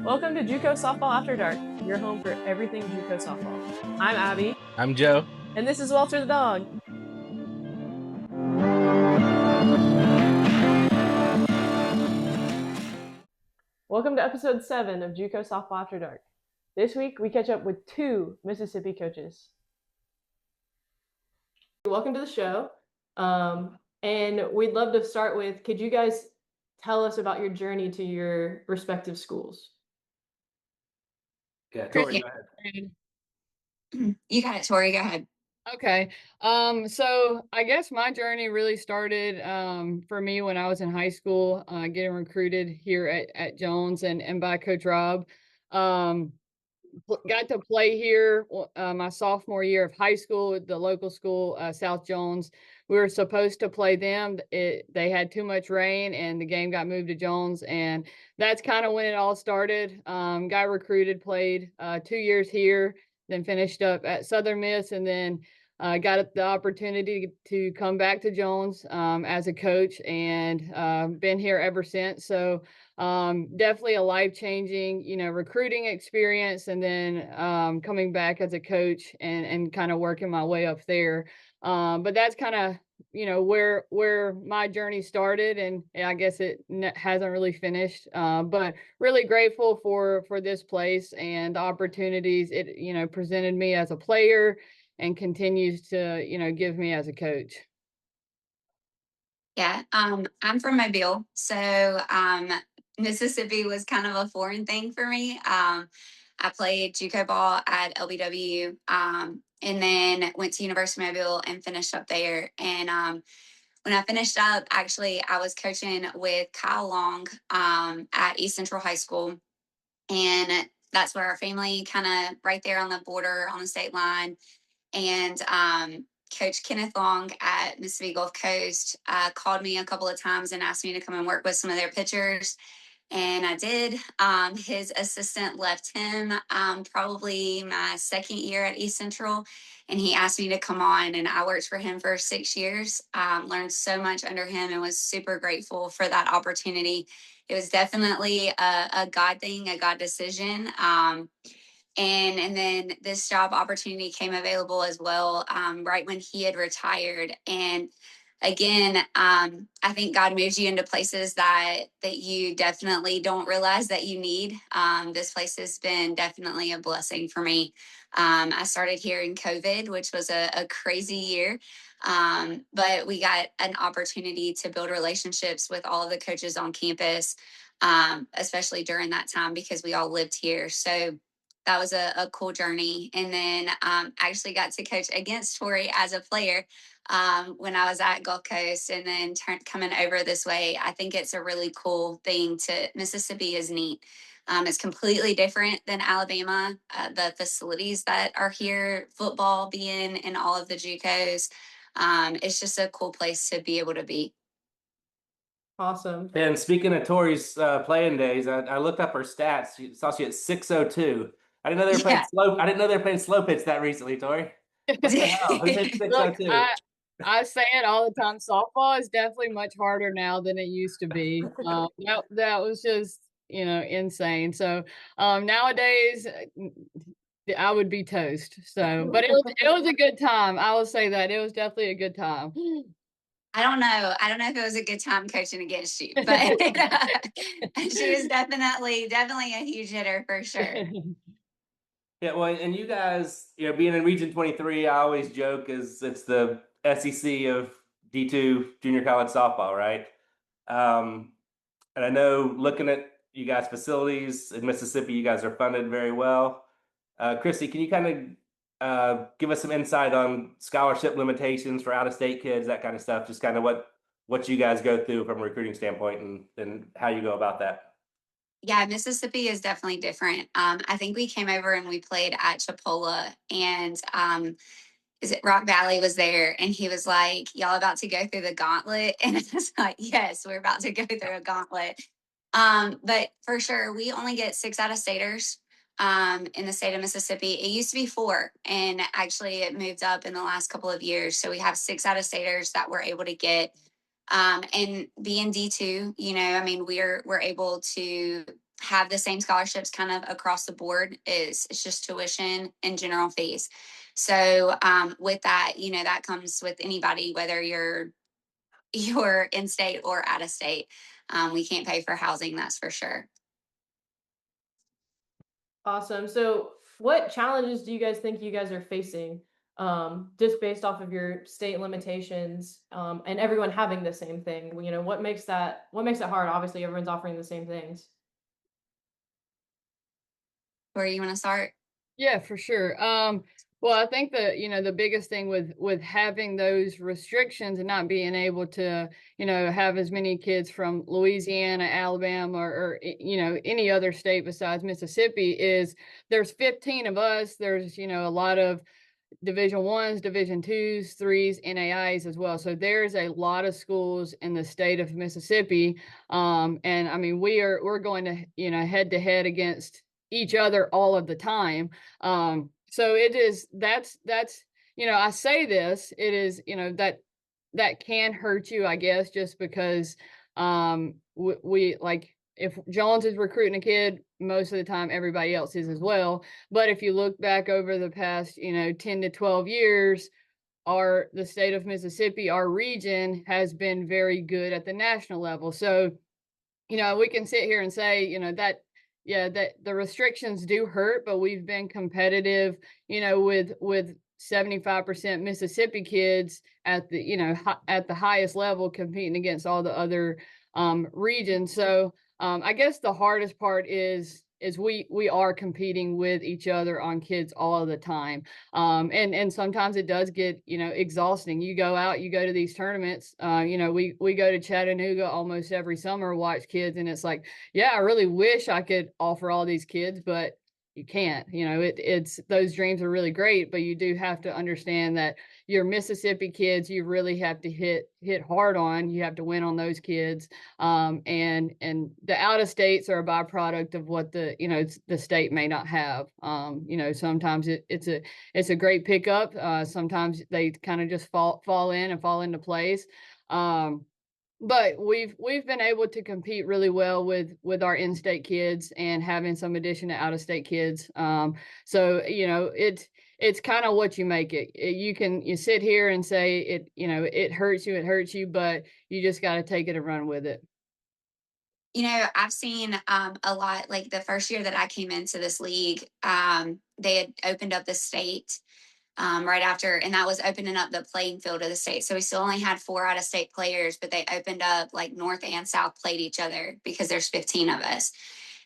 Welcome to JUCO Softball After Dark, your home for everything JUCO softball. I'm Abby, I'm Joe. and this is Walter the dog. Welcome to episode 7 of JUCO Softball After Dark. This week, we catch up with 2 Mississippi coaches. Welcome to the show, and we'd love to start with, could you guys tell us about your journey to your respective schools? Yeah, Tori, go ahead. You got it, Tori. Go ahead. Okay. So I guess my journey really started for me when I was in high school, getting recruited here at Jones and by Coach Rob. Got to play here my sophomore year of high school at the local school, South Jones. We were supposed to play them. They had too much rain and the game got moved to Jones. And that's kind of when it all started. Got recruited, played 2 years here, then finished up at Southern Miss, and then got the opportunity to come back to Jones as a coach, and been here ever since. So definitely a life-changing, recruiting experience, and then coming back as a coach and kind of working my way up there. But that's kind of where my journey started, and I guess it hasn't really finished, but really grateful for this place and the opportunities it presented me as a player and continues to give me as a coach. Yeah, I'm from Mobile, so Mississippi was kind of a foreign thing for me. I played JUCO ball at LBW, and then went to University of Mobile and finished up there. And when I finished up, actually, I was coaching with Kyle Long at East Central High School, and that's where our family kind of right there on the border on the state line. And Coach Kenneth Long at Mississippi Gulf Coast called me a couple of times and asked me to come and work with some of their pitchers. And I did. His assistant left him probably my second year at East Central. And he asked me to come on, and I worked for him for 6 years. Learned so much under him and was super grateful for that opportunity. It was definitely a God thing, a God decision. And then this job opportunity came available as well, right when he had retired. And again, I think God moves you into places that you definitely don't realize that you need. This place has been definitely a blessing for me. I started here in COVID, which was a crazy year. But we got an opportunity to build relationships with all of the coaches on campus, especially during that time because we all lived here. So that was a cool journey. And then I actually got to coach against Tori as a player when I was at Gulf Coast, and then coming over this way. I think it's a really cool thing. Mississippi is neat. It's completely different than Alabama. The facilities that are here, football being in all of the JUCOs, it's just a cool place to be able to be. Awesome. And speaking of Tori's playing days, I looked up her stats. Saw she at 602. I didn't know they were playing slow. I didn't know they were playing slow pitch that recently, Tori. What the hell? Who hit 602? Look, I say it all the time. Softball is definitely much harder now than it used to be. That was just insane. So nowadays I would be toast. So, but it was a good time. I will say that it was definitely a good time. I don't know. I don't know if it was a good time coaching against you, but she was definitely a huge hitter for sure. Yeah, well, and you guys, being in Region 23, I always joke is it's the SEC of D2 junior college softball, right? And I know looking at you guys' facilities in Mississippi, you guys are funded very well. Christie, can you kind of give us some insight on scholarship limitations for out-of-state kids, that kind of stuff, just kind of what you guys go through from a recruiting standpoint and how you go about that? Yeah, Mississippi is definitely different. I think we came over and we played at Chipola, and is it Rock Valley was there, and he was like, "Y'all about to go through the gauntlet?" And I was like, "Yes, we're about to go through a gauntlet." But for sure, we only get 6 out-of-staters in the state of Mississippi. It used to be 4, and actually it moved up in the last couple of years. So we have 6 out-of-staters that we're able to get. And being D2, I mean, we're able to have the same scholarships kind of across the board. It's just tuition and general fees. So with that, you know, that comes with anybody, whether you're in state or out of state. We can't pay for housing, that's for sure. Awesome. So, what challenges do you guys think you guys are facing, just based off of your state limitations, and everyone having the same thing? You know, what makes it hard? Obviously, everyone's offering the same things. Where you want to start? Yeah, for sure. Well, I think the biggest thing with having those restrictions and not being able to, have as many kids from Louisiana, Alabama, or any other state besides Mississippi is there's 15 of us. There's, a lot of Division 1s, Division 2s, 3s, NAIs as well. So there's a lot of schools in the state of Mississippi. And I mean, we're going to, head to head against each other all of the time. So it is, that's, I say this, it is, that can hurt you, I guess, just because, we like, if Jones is recruiting a kid, most of the time everybody else is as well. But if you look back over the past, 10 to 12 years, the state of Mississippi, our region has been very good at the national level. So, we can sit here and say, that the restrictions do hurt, but we've been competitive, with 75% Mississippi kids at the, at the highest level competing against all the other regions. So I guess the hardest part is we are competing with each other on kids all of the time. And sometimes it does get, exhausting. You go out, you go to these tournaments, we go to Chattanooga almost every summer, watch kids, and it's like, yeah, I really wish I could offer all these kids, but you can't. It's those dreams are really great, but you do have to understand that your Mississippi kids, you really have to hit hard on. You have to win on those kids. And the out of states are a byproduct of what the state may not have. Sometimes it's a great pickup. Sometimes they kind of just fall into place. But we've been able to compete really well with our in-state kids and having some addition to out-of-state kids. So it's kind of what you make it. You sit here and say it hurts you, but you just got to take it and run with it. I've seen a lot. Like the first year that I came into this league, they had opened up the state right after, and that was opening up the playing field of the state. So we still only had 4 out of state players, but they opened up like North and South played each other because there's 15 of us.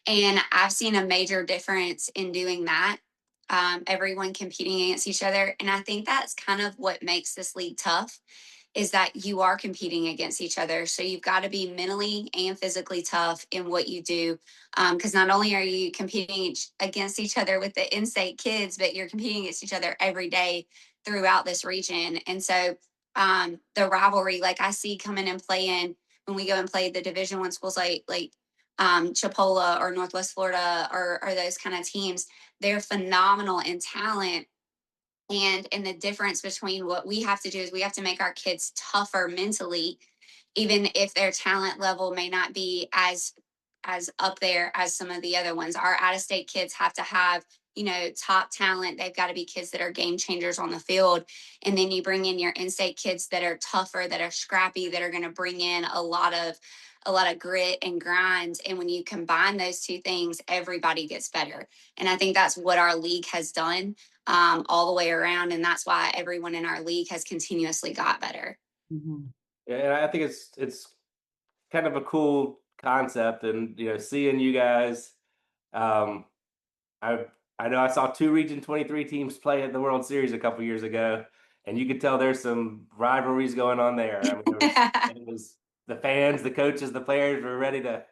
And I've seen a major difference in doing that. Everyone competing against each other. And I think that's kind of what makes this league tough is that you are competing against each other. So you've got to be mentally and physically tough in what you do. Because not only are you competing against each other with the in-state kids, but you're competing against each other every day throughout this region. And so the rivalry, like I see coming and playing when we go and play the Division 1 schools like Chipola or Northwest Florida or those kind of teams, they're phenomenal in talent. And the difference between what we have to do is we have to make our kids tougher mentally, even if their talent level may not be as up there as some of the other ones. Our out of state kids have to have, top talent. They've got to be kids that are game changers on the field. And then you bring in your in-state kids that are tougher, that are scrappy, that are going to bring in a lot of grit and grind. And when you combine those two things, everybody gets better. And I think that's what our league has done all the way around. And that's why everyone in our league has continuously got better. Mm-hmm. Yeah, and I think it's kind of a cool concept, and seeing you guys, I I know I saw 2 Region 23 teams play at the World Series a couple years ago, and you could tell there's some rivalries going on there. I mean, it was the fans, the coaches, the players were ready to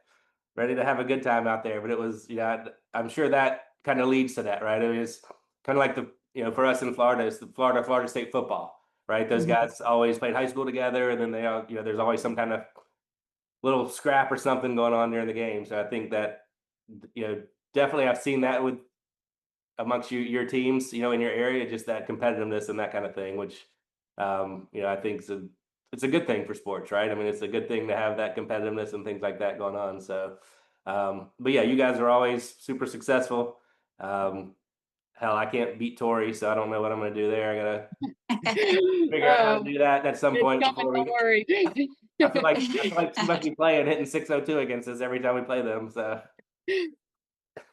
have a good time out there. But it was, I'm sure that kind of leads to that, right? I mean, it's kind of like for us in Florida, it's the Florida State football, right? Those guys always played high school together, and then they all, there's always some kind of little scrap or something going on during the game. So I think that, definitely I've seen that with amongst your teams, in your area, just that competitiveness and that kind of thing, which, I think it's a good thing for sports, right? I mean, it's a good thing to have that competitiveness and things like that going on. So, But yeah, you guys are always super successful. Hell, I can't beat Tori, so I don't know what I'm going to do there. I gotta figure out how to do that at some It's point coming, before don't we. worry. I feel like she must be playing hitting 602 against us every time we play them.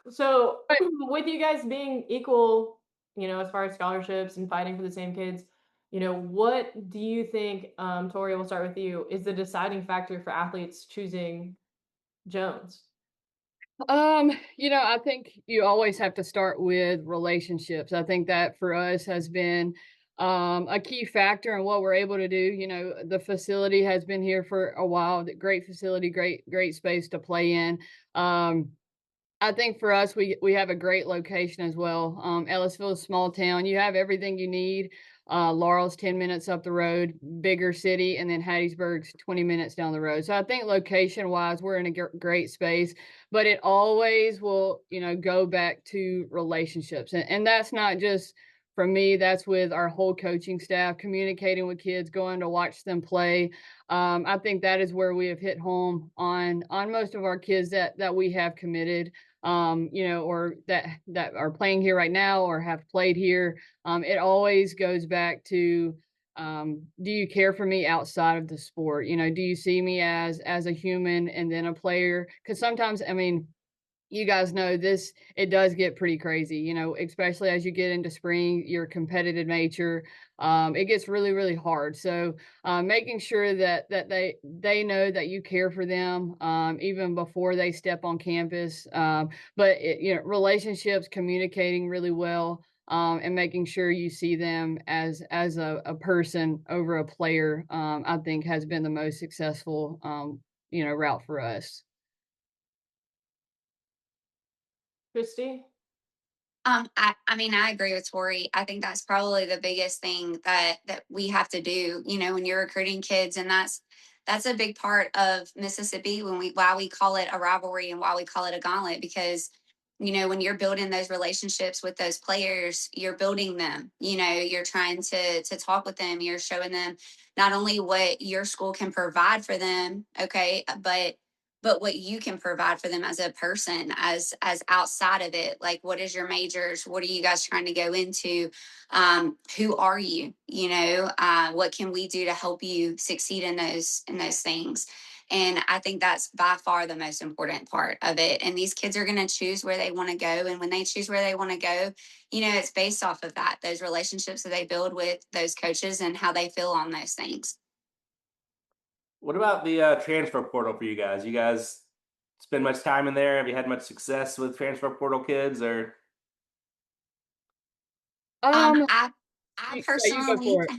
So with you guys being equal, as far as scholarships and fighting for the same kids, what do you think, Tori, we'll start with you, is the deciding factor for athletes choosing Jones? I think you always have to start with relationships. I think that for us has been a key factor in what we're able to do. The facility has been here for a while. Great facility, great space to play in. I think for us, we have a great location as well. Ellisville is a small town. You have everything you need. Laurel's 10 minutes up the road, bigger city, and then Hattiesburg's 20 minutes down the road. So I think location wise, we're in a great space, but it always will, go back to relationships. And that's not just for me, that's with our whole coaching staff, communicating with kids, going to watch them play. I think that is where we have hit home on most of our kids that we have committed, or that are playing here right now or have played here. It always goes back to, do you care for me outside of the sport? Do you see me as a human and then a player? Because sometimes, you guys know this, it does get pretty crazy, especially as you get into spring, your competitive nature, it gets really, really hard. So making sure that they know that you care for them, even before they step on campus. But relationships, communicating really well, and making sure you see them as a person over a player, I think has been the most successful, route for us. Christy? I agree with Tori. I think that's probably the biggest thing that we have to do, when you're recruiting kids. And that's a big part of Mississippi why we call it a rivalry and why we call it a gauntlet, because when you're building those relationships with those players, you're building them, you're trying to talk with them, you're showing them not only what your school can provide for them, okay, but what you can provide for them as a person, as outside of it. Like, what is your majors? What are you guys trying to go into? Who are you? What can we do to help you succeed in those things? And I think that's by far the most important part of it. And these kids are going to choose where they want to go. And when they choose where they want to go, it's based off of that, those relationships that they build with those coaches and how they feel on those things. What about the transfer portal for you guys? You guys spend much time in there? Have you had much success with transfer portal kids, or? I You go personally, for it.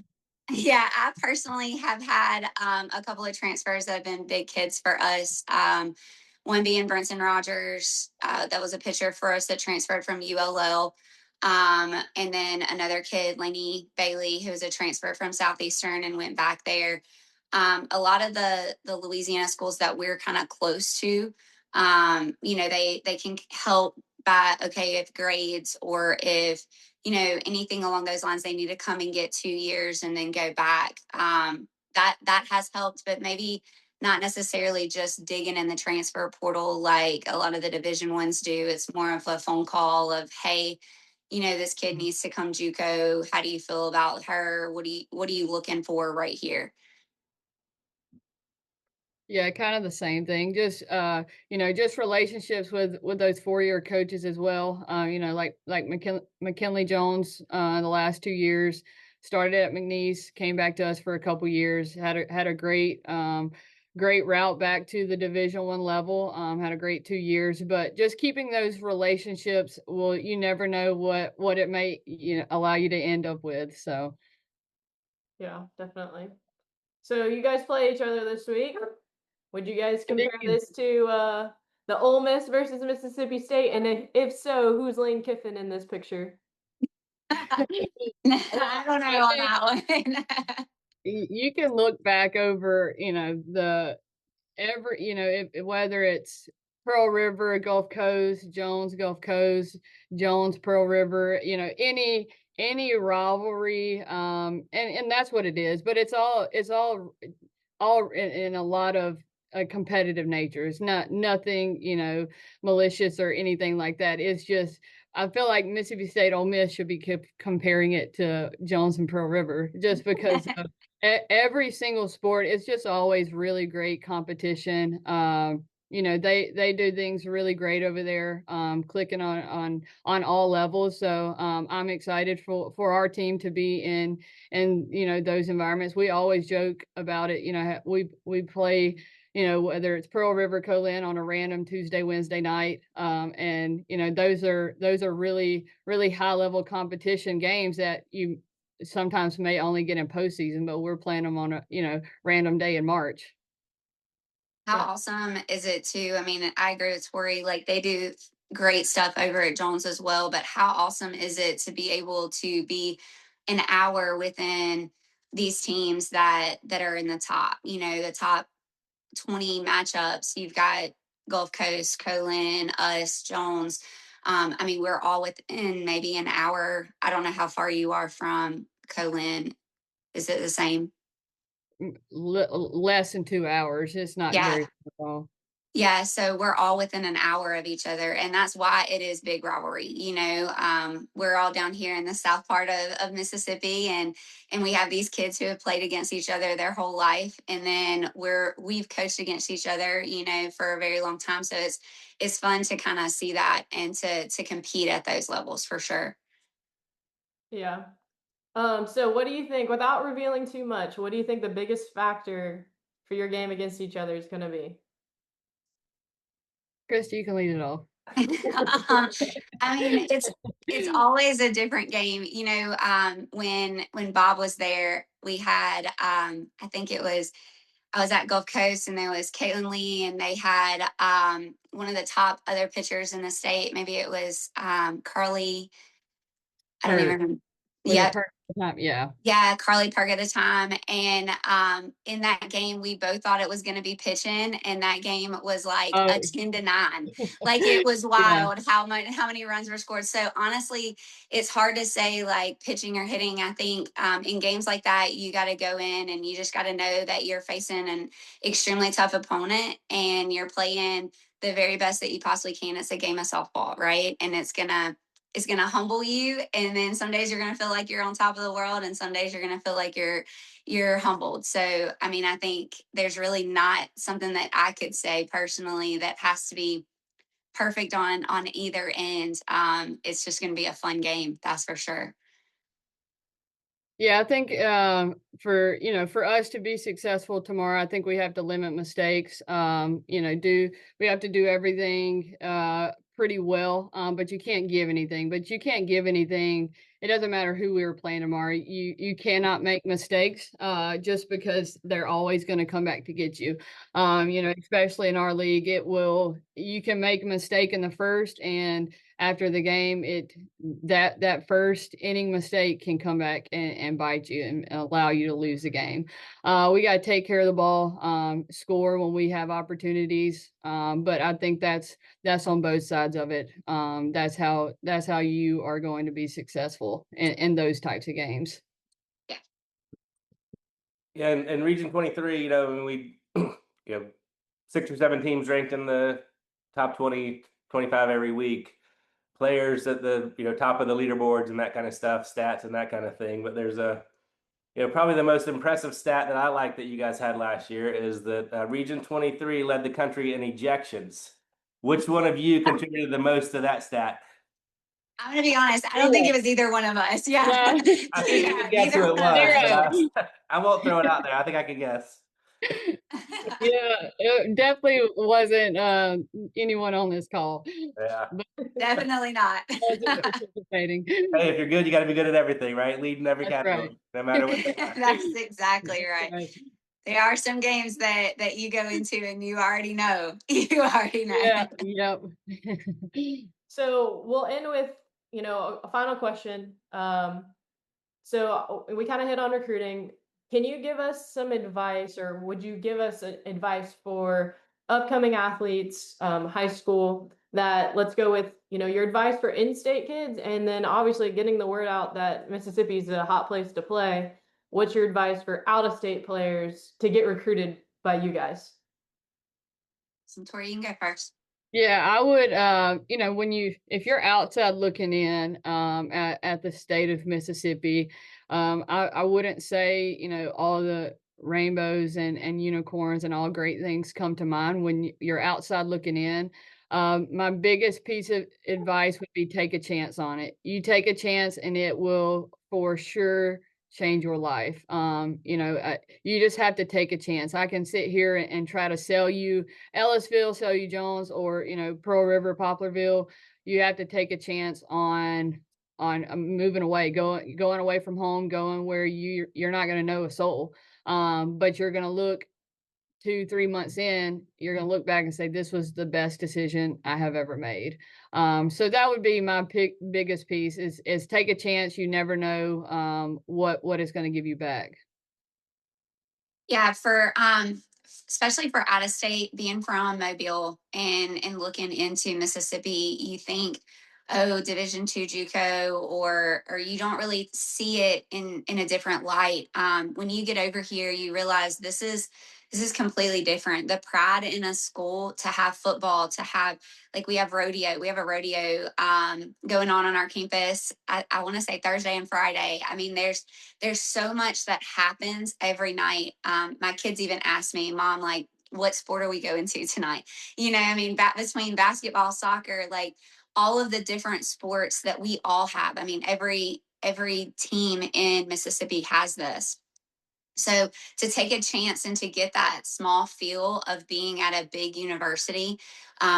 yeah, I personally have had a couple of transfers that have been big kids for us. One being Brenton Rogers, that was a pitcher for us that transferred from ULL. And then another kid, Laney Bailey, who was a transfer from Southeastern and went back there. A lot of the Louisiana schools that we're kind of close to, they can help by, okay, if grades or if anything along those lines, they need to come and get 2 years and then go back. That has helped, but maybe not necessarily just digging in the transfer portal like a lot of the Division Ones do. It's more of a phone call of, hey, this kid needs to come JUCO. How do you feel about her? What are you looking for right here? Yeah, kind of the same thing. Just just relationships with those 4-year coaches as well. Like McKinley Jones, the last 2 years started at McNeese, came back to us for a couple years, had a great route back to the Division I level. Had a great 2 years, but just keeping those relationships, well, you never know what it may allow you to end up with. So Yeah, definitely. So you guys play each other this week. Would you guys compare this to the Ole Miss versus Mississippi State? And if so, who's Lane Kiffin in this picture? I don't know on that one. You can look back over, whether it's Pearl River, Gulf Coast, Jones, Gulf Coast, Jones, Pearl River, any rivalry, and that's what it is. But it's all in a lot of a competitive nature. It's nothing, malicious or anything like that. It's just I feel like Mississippi State Ole Miss should be comparing it to Jones and Pearl River just because of every single sport. It's just always really great competition. They do things really great over there, clicking on all levels. So I'm excited for our team to be in those environments. We always joke about it. We play, whether it's Pearl River Colin on a random Tuesday, Wednesday night. And those are really, really high level competition games that you sometimes may only get in postseason, but we're playing them on a, random day in March. How Yeah. awesome is it too? I mean, I agree with Tori. Like they do great stuff over at Jones as well. But how awesome is it to be able to be an hour within these teams that are in the top, the top 20 matchups. You've got Gulf Coast, Colin, us, Jones. I mean, we're all within maybe an hour. I don't know how far you are from Colin. Is it the same? Less than 2 hours. It's not Yeah. very far. Yeah, so we're all within an hour of each other, and that's why it is big rivalry. We're all down here in the south part of Mississippi, and we have these kids who have played against each other their whole life, and then we've coached against each other, for a very long time. So it's fun to kind of see that and to compete at those levels for sure. Yeah. So what do you think, without revealing too much, what do you think the biggest factor for your game against each other is going to be? Christy, you can lead it off. I mean, it's always a different game. When Bob was there, we had I think I was at Gulf Coast and there was Caitlin Lee and they had one of the top other pitchers in the state. Maybe it was Carly. I don't even remember. Was Yeah, it Perk at the time? Yeah. yeah, Carly Park at the time. And in that game, we both thought it was going to be pitching. And that game was like Oh, a 10-9. Like it was yeah. wild how many runs were scored. So honestly, it's hard to say like pitching or hitting. I think in games like that, you got to go in and you just got to know that you're facing an extremely tough opponent and you're playing the very best that you possibly can. It's a game of softball, right? And it's going to humble you, and then some days you're going to feel like you're on top of the world, and some days you're going to feel like you're humbled. So I mean, I think there's really not something that I could say personally that has to be perfect on either end. It's just going to be a fun game, that's for sure. Yeah, I think for us to be successful tomorrow, I think we have to limit mistakes. We have to do everything pretty well, but you can't give anything. But you can't give anything. It doesn't matter who we were playing tomorrow. You cannot make mistakes just because they're always going to come back to get you. Especially in our league, you can make a mistake in the first, and after the game, that first inning mistake can come back and bite you and allow you to lose the game. We got to take care of the ball, score when we have opportunities. But I think that's on both sides of it. That's how you are going to be successful in those types of games. Yeah, and Region 23, I mean, we, 6 or 7 teams ranked in the top 20, 25 every week. Players at the top of the leaderboards and that kind of stuff, stats and that kind of thing. But there's probably the most impressive stat that I like that you guys had last year is that Region 23 led the country in ejections. Which one of you contributed the most to that stat? I'm going to be honest. I don't think it was either one of us. Yeah. I think you can guess who it was. I won't throw it out there. I think I can guess. Yeah, it definitely wasn't anyone on this call. Yeah. Definitely not. Participating. Hey, if you're good, you got to be good at everything, right? Leading every That's category, right. no matter what they are. That's exactly right. There are some games that you go into and you already know. You already know. Yeah, yep. So we'll end with, a final question. So we kind of hit on recruiting. Can you give us some advice, or would you give us advice for upcoming athletes, high school, that let's go with, your advice for in-state kids, and then obviously getting the word out that Mississippi is a hot place to play. What's your advice for out-of-state players to get recruited by you guys? So Tori, you can go first. Yeah, I would, if you're outside looking in, at the state of Mississippi, I wouldn't say, all the rainbows and unicorns and all great things come to mind when you're outside looking in. My biggest piece of advice would be take a chance on it. You take a chance and it will for sure change your life. You just have to take a chance. I can sit here and try to sell you Ellisville, sell you Jones, or Pearl River, Poplarville. You have to take a chance on moving away, going away from home, going where you're not going to know a soul. But you're going to look 2-3 months in, you're going to look back and say, this was the best decision I have ever made. So that would be my biggest piece is take a chance. You never know what is going to give you back. Yeah, for especially for out of state, being from Mobile and looking into Mississippi, you think, oh, Division II JUCO, or you don't really see it in a different light. When you get over here, you realize this is completely different. The pride in a school to have football, to have like we have rodeo, we have a rodeo going on our campus. I want to say Thursday and Friday. I mean, there's so much that happens every night. My kids even ask me, Mom, like, what sport are we going to tonight? I mean, between basketball, soccer, like all of the different sports that we all have. I mean, every team in Mississippi has this. So to take a chance and to get that small feel of being at a big university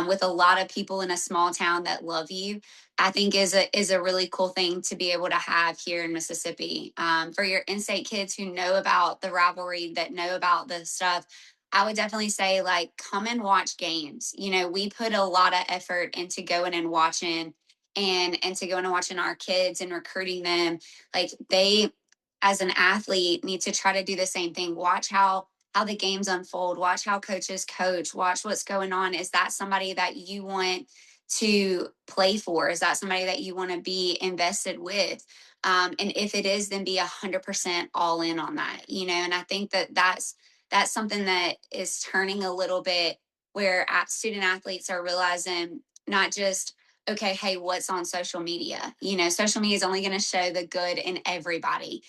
with a lot of people in a small town that love you, I think is a really cool thing to be able to have here in Mississippi. For your in-state kids who know about the rivalry, that know about the stuff, I would definitely say like come and watch games. We put a lot of effort into going and watching and to going and watching our kids and recruiting them. Like they as an athlete need to try to do the same thing. Watch how the games unfold, watch how coaches coach, watch what's going on. Is that somebody that you want to play for? Is that somebody that you want to be invested with? And if it is, then be 100% all in on that. And I think that's something that is turning a little bit where student athletes are realizing not just okay, hey, what's on social media? Social media is only going to show the good in everybody.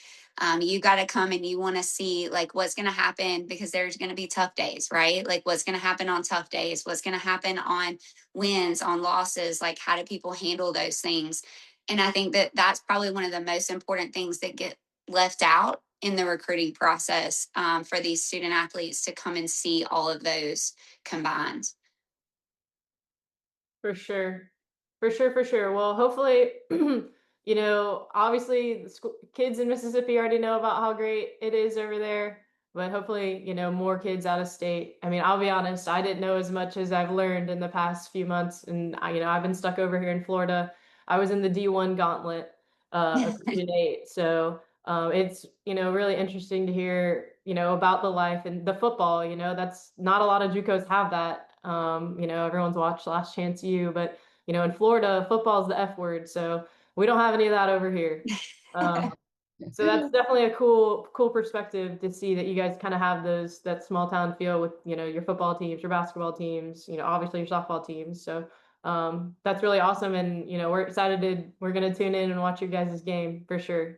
You got to come and you want to see like what's going to happen because there's going to be tough days, right? Like what's going to happen on tough days, what's going to happen on wins, on losses, like how do people handle those things? And I think that that's probably one of the most important things that get left out in the recruiting process for these student athletes to come and see all of those combined. For sure. For sure, for sure. Well, hopefully, obviously the kids in Mississippi already know about how great it is over there, but hopefully, more kids out of state. I mean, I'll be honest, I didn't know as much as I've learned in the past few months, and I've been stuck over here in Florida. I was in the D1 gauntlet of Region 8, so it's really interesting to hear about the life and the football. That's not a lot of JUCOs have that. Everyone's watched Last Chance U, but in Florida, football is the F word, so we don't have any of that over here. So that's definitely a cool perspective to see that you guys kind of have that small town feel with your football teams, your basketball teams, obviously your softball teams. So that's really awesome, and we're gonna tune in and watch your guys' game for sure.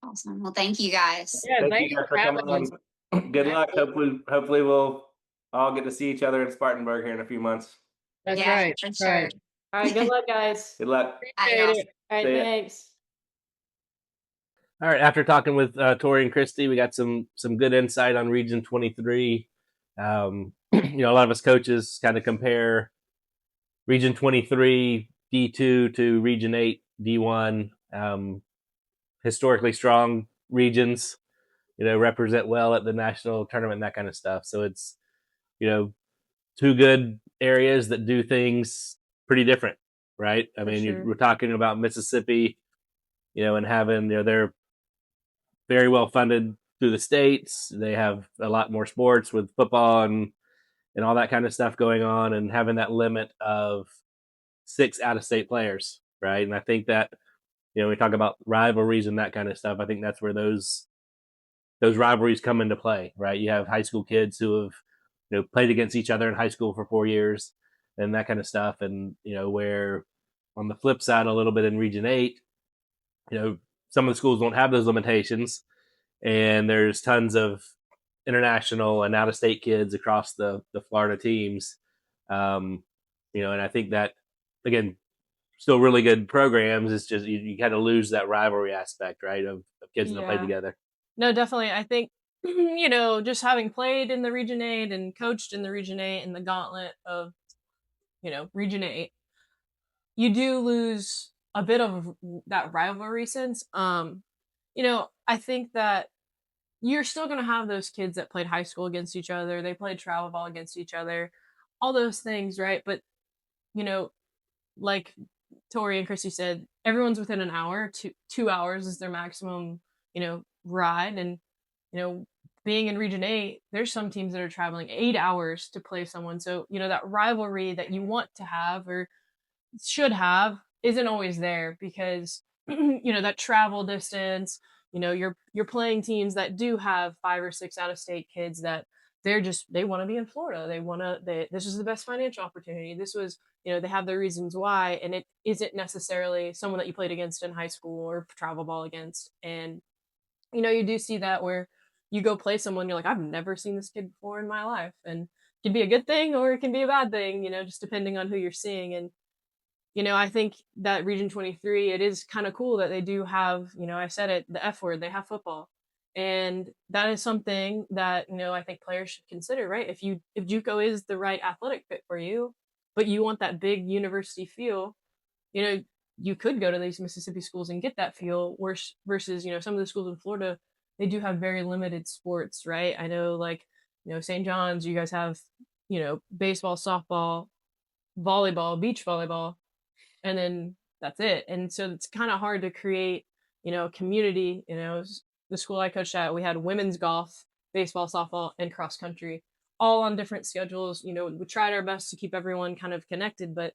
Awesome. Well, thank you guys. Yeah, Thank thanks you guys for for having coming us. on. Good luck. Hopefully we'll all get to see each other in Spartanburg here in a few months. That's Yeah, right. for That's sure. right. All right, good luck, guys. Good luck. Appreciate Adios. it. All right, See ya. thanks. All right. After talking with Tori and Christie, we got some good insight on Region 23. A lot of us coaches kind of compare Region 23 D2 to Region 8 D1. Historically strong regions, represent well at the national tournament and that kind of stuff. So it's, two good areas that do things pretty different, right? I mean, sure. we're talking about Mississippi, and having, they're very well funded through the states. They have a lot more sports with football and all that kind of stuff going on, and having that limit of 6 out-of-state players, right? And I think that, we talk about rivalries and that kind of stuff. I think that's where those rivalries come into play, right? You have high school kids who have played against each other in high school for 4 years and that kind of stuff. And, where on the flip side, a little bit in Region 8, some of the schools don't have those limitations. And there's tons of international and out of state kids across the Florida teams. And I think that, again, still really good programs. It's just you kind of lose that rivalry aspect, right, of kids that play Yeah. together. No, definitely. I think, just having played in the Region 8 and coached in the Region 8 and the gauntlet of, Region 8, you do lose a bit of that rivalry sense. I think that you're still going to have those kids that played high school against each other. They played travel ball against each other, all those things, right? But, you know, like Tori and Christy said, everyone's within an hour. 2 hours is their maximum, ride. And, you know, being in Region 8, there's some teams that are traveling 8 hours to play someone. So, that rivalry that you want to have or should have isn't always there because that travel distance, you're playing teams that do have 5 or 6 out of state kids that they want to be in Florida. This is the best financial opportunity. This was, they have their reasons why, and it isn't necessarily someone that you played against in high school or travel ball against. And you do see that where you go play someone, you're like, I've never seen this kid before in my life. And it can be a good thing or it can be a bad thing, just depending on who you're seeing. And I think that Region 23, it is kind of cool that they do have, I said it, the F word, they have football. And that is something that, I think players should consider, right? If JUCO is the right athletic fit for you, but you want that big university feel, you could go to these Mississippi schools and get that feel versus, some of the schools in Florida, they do have very limited sports, right? I know like, St. John's, you guys have, baseball, softball, volleyball, beach volleyball, and then that's it. And so it's kind of hard to create, a community. The school I coached at, we had women's golf, baseball, softball, and cross country, all on different schedules. We tried our best to keep everyone kind of connected, but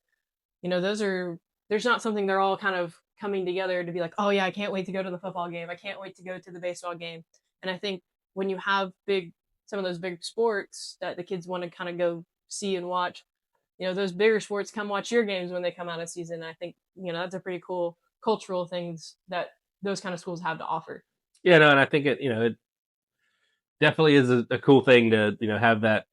there's not something they're all kind of coming together to be like, oh yeah, I can't wait to go to the football game. I can't wait to go to the baseball game. And I think when you have some of those big sports that the kids want to kind of go see and watch, those bigger sports come watch your games when they come out of season. I think, that's a pretty cool cultural things that those kind of schools have to offer. Yeah, no, and I think it definitely is a cool thing to, have that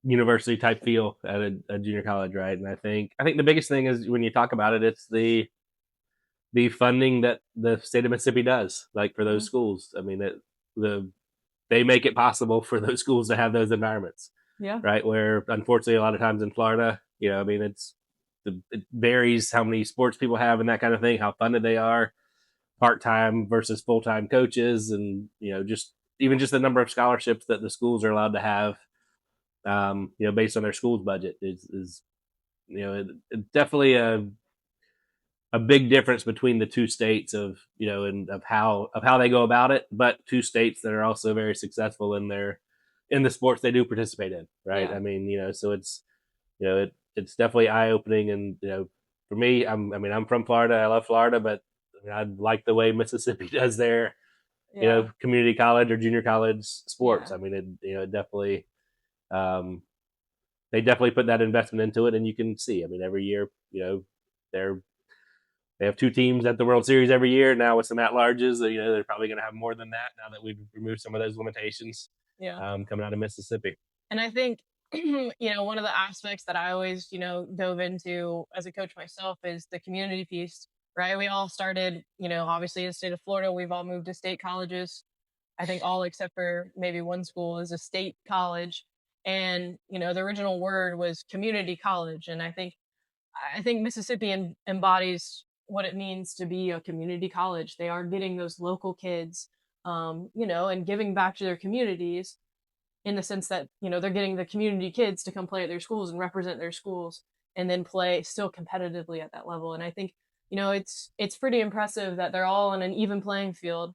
university type feel at a junior college, right? And I think the biggest thing is when you talk about it, it's the funding that the state of Mississippi does, like for those schools. I mean, they make it possible for those schools to have those environments. Yeah. Right. Where unfortunately a lot of times in Florida, it varies how many sports people have and that kind of thing, how funded they are, part-time versus full-time coaches, and just the number of scholarships that the schools are allowed to have, based on their school's budget is definitely a big difference between the two states of and of how they go about it, but two states that are also very successful in the sports they do participate in, right? Yeah. I mean, so it's it's definitely eye-opening, and for me, I'm from Florida. I love Florida, but I like the way Mississippi does their community college or junior college sports. Yeah. I mean, it definitely they definitely put that investment into it, and you can see. I mean, every year, they have two teams at the World Series every year. Now with some at-larges, they're probably going to have more than that now that we've removed some of those limitations. Yeah. Coming out of Mississippi. And I think, one of the aspects that I always, dove into as a coach myself is the community piece, right? We all started, obviously in the state of Florida, we've all moved to state colleges. I think all except for maybe one school is a state college. And, the original word was community college. And I think Mississippi embodies what it means to be a community college. They are getting those local kids, and giving back to their communities in the sense that, they're getting the community kids to come play at their schools and represent their schools and then play still competitively at that level. And I think, it's pretty impressive that they're all on an even playing field,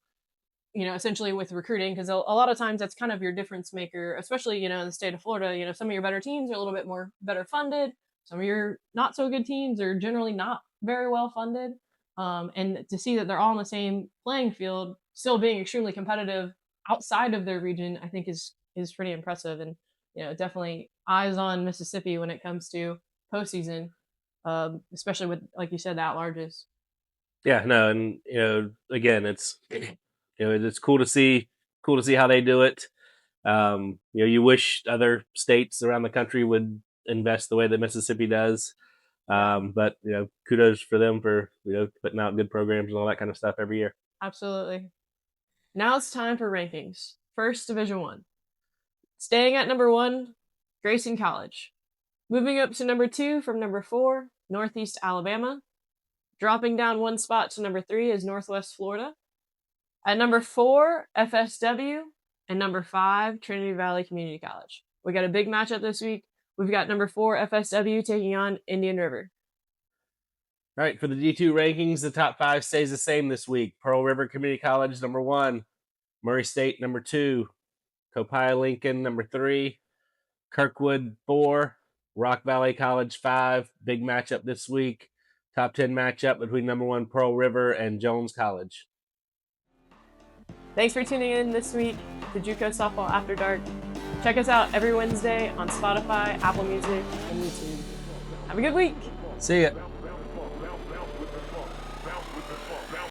essentially with recruiting, because a lot of times that's kind of your difference maker, especially, in the state of Florida. Some of your better teams are a little bit more better funded. Some of your not so good teams are generally not very well funded. And to see that they're all on the same playing field, still being extremely competitive outside of their region, I think is pretty impressive. And definitely eyes on Mississippi when it comes to postseason, especially with, like you said, the at-larges. Yeah, no, and again, it's it's cool to see how they do it. You wish other states around the country would invest the way that Mississippi does. But kudos for them for putting out good programs and all that kind of stuff every year. Absolutely. Now it's time for rankings. First, Division I. Staying at number 1, Grayson College. Moving up to number 2 from number 4, Northeast Alabama. Dropping down 1 spot to number 3 is Northwest Florida. At number 4, FSW. And number 5, Trinity Valley Community College. We got a big matchup this week. We've got number 4, FSW, taking on Indian River. All right, for the D2 rankings, the top 5 stays the same this week. Pearl River Community College, number 1. Murray State, number 2. Copiah Lincoln, number 3. Kirkwood, 4. Rock Valley College, 5. Big matchup this week. Top 10 matchup between number 1 Pearl River and Jones College. Thanks for tuning in this week to JUCO Softball After Dark. Check us out every Wednesday on Spotify, Apple Music, and YouTube. Have a good week. See ya.